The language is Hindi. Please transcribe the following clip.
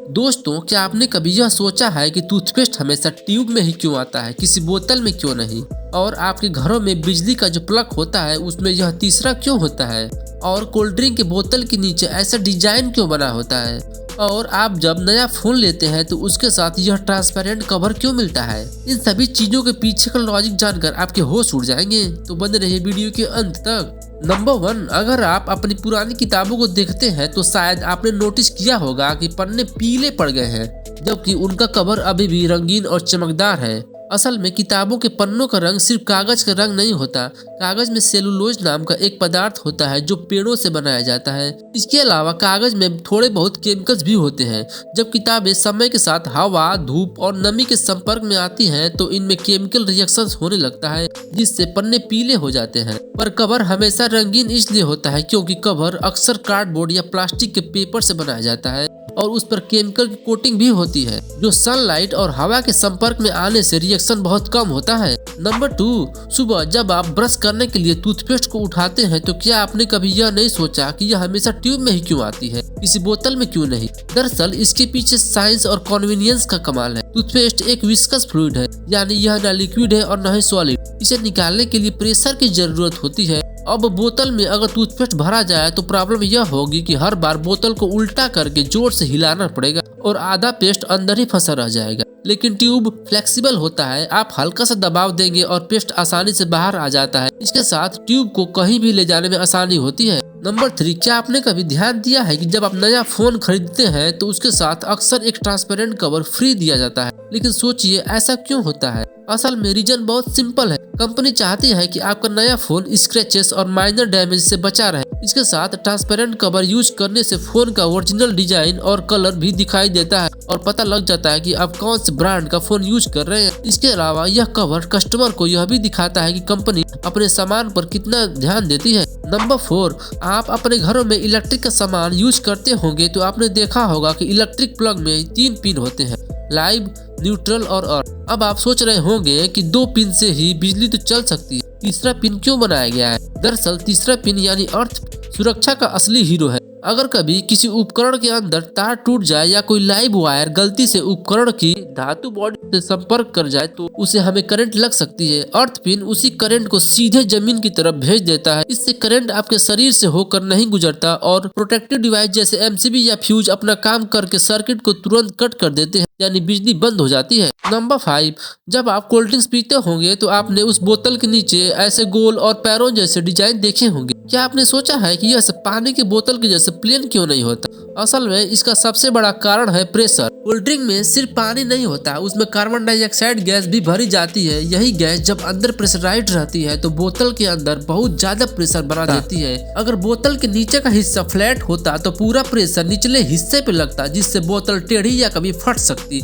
दोस्तों, क्या आपने कभी यह सोचा है कि टूथपेस्ट हमेशा ट्यूब में ही क्यों आता है, किसी बोतल में क्यों नहीं? और आपके घरों में बिजली का जो प्लग होता है उसमें यह तीसरा क्यों होता है? और कोल्ड ड्रिंक के बोतल के नीचे ऐसा डिजाइन क्यों बना होता है? और आप जब नया फोन लेते हैं तो उसके साथ यह ट्रांसपेरेंट कवर क्यों मिलता है? इन सभी चीजों के पीछे का लॉजिक जानकर आपके होश उड़ जाएंगे, तो बने रहिए वीडियो के अंत तक। नंबर 1, अगर आप अपनी पुरानी किताबों को देखते हैं तो शायद आपने नोटिस किया होगा कि पन्ने पीले पड़ गए हैं, जबकि उनका कवर अभी भी रंगीन और चमकदार है। असल में किताबों के पन्नों का रंग सिर्फ कागज का रंग नहीं होता। कागज में सेलुलोज नाम का एक पदार्थ होता है जो पेड़ों से बनाया जाता है। इसके अलावा कागज में थोड़े बहुत केमिकल्स भी होते हैं। जब किताबें समय के साथ हवा, धूप और नमी के संपर्क में आती हैं तो इनमें केमिकल रिएक्शंस होने लगता है, जिससे पन्ने पीले हो जाते हैं। पर कवर हमेशा रंगीन इसलिए होता है क्योंकि कवर अक्सर कार्डबोर्ड या प्लास्टिक के पेपर से बनाया जाता है और उस पर केमिकल की कोटिंग भी होती है, जो सनलाइट और हवा के संपर्क में आने से रिएक्शन बहुत कम होता है। नंबर 2, सुबह जब आप ब्रश करने के लिए टूथपेस्ट को उठाते हैं तो क्या आपने कभी यह नहीं सोचा कि यह हमेशा ट्यूब में ही क्यों आती है, किसी बोतल में क्यों नहीं? दरअसल इसके पीछे साइंस और कन्वीनियंस का कमाल है। टूथपेस्ट एक विस्कस फ्लूइड है, यानी यह न लिक्विड है और न ही सॉलिड। इसे निकालने के लिए प्रेशर की जरूरत होती है। अब बोतल में अगर टूथपेस्ट भरा जाए तो प्रॉब्लम यह होगी कि हर बार बोतल को उल्टा करके जोर से हिलाना पड़ेगा और आधा पेस्ट अंदर ही फंसा रह जाएगा। लेकिन ट्यूब फ्लेक्सिबल होता है, आप हल्का सा दबाव देंगे और पेस्ट आसानी से बाहर आ जाता है। इसके साथ ट्यूब को कहीं भी ले जाने में आसानी होती है। नंबर 3, क्या आपने कभी ध्यान दिया है कि जब आप नया फोन खरीदते हैं तो उसके साथ अक्सर एक ट्रांसपेरेंट कवर फ्री दिया जाता है? लेकिन सोचिए ऐसा क्यों होता है? असल में रीजन बहुत सिंपल है। कंपनी चाहती है कि आपका नया फोन स्क्रैचेस और माइनर डैमेज से बचा रहे। इसके साथ ट्रांसपेरेंट कवर यूज करने से फोन का ओरिजिनल डिजाइन और कलर भी दिखाई देता है और पता लग जाता है कि आप कौन से ब्रांड का फोन यूज कर रहे हैं। इसके अलावा यह कवर कस्टमर को यह भी दिखाता है कि कंपनी अपने सामान पर कितना ध्यान देती है। नंबर 4, आप अपने घरों में इलेक्ट्रिक का सामान यूज करते होंगे तो आपने देखा होगा कि इलेक्ट्रिक प्लग में 3 पिन होते हैं, लाइव, न्यूट्रल और अर्थ। अब आप सोच रहे होंगे कि 2 पिन से ही बिजली तो चल सकती है, तीसरा पिन क्यों बनाया गया है? दरअसल तीसरा पिन यानी अर्थ सुरक्षा का असली हीरो है। अगर कभी किसी उपकरण के अंदर तार टूट जाए या कोई लाइव वायर गलती से उपकरण की धातु बॉडी से संपर्क कर जाए तो उसे हमें करंट लग सकती है। अर्थ पिन उसी करंट को सीधे जमीन की तरफ भेज देता है। इससे करंट आपके शरीर से होकर नहीं गुजरता और प्रोटेक्टिव डिवाइस जैसे एमसीबी या फ्यूज अपना काम करके सर्किट को तुरंत कट कर देते हैं, यानी बिजली बंद हो जाती है। नंबर 5, जब आप कोल्ड ड्रिंक्स पीते होंगे तो आपने उस बोतल के नीचे ऐसे गोल और पैरों जैसे डिजाइन देखे होंगे। क्या आपने सोचा है कि यह सब पानी की बोतल के जैसे प्लेन क्यों नहीं होता? असल में इसका सबसे बड़ा कारण है प्रेशर। कोल्ड ड्रिंक में सिर्फ पानी नहीं होता, उसमें कार्बन डाइऑक्साइड गैस भी भरी जाती है। यही गैस जब अंदर प्रेशराइज्ड रहती है तो बोतल के अंदर बहुत ज्यादा प्रेशर बना देती है। अगर बोतल के नीचे का हिस्सा फ्लैट होता तो पूरा प्रेशर निचले हिस्से पे लगता, जिससे बोतल टेढ़ी या कभी फट सकती।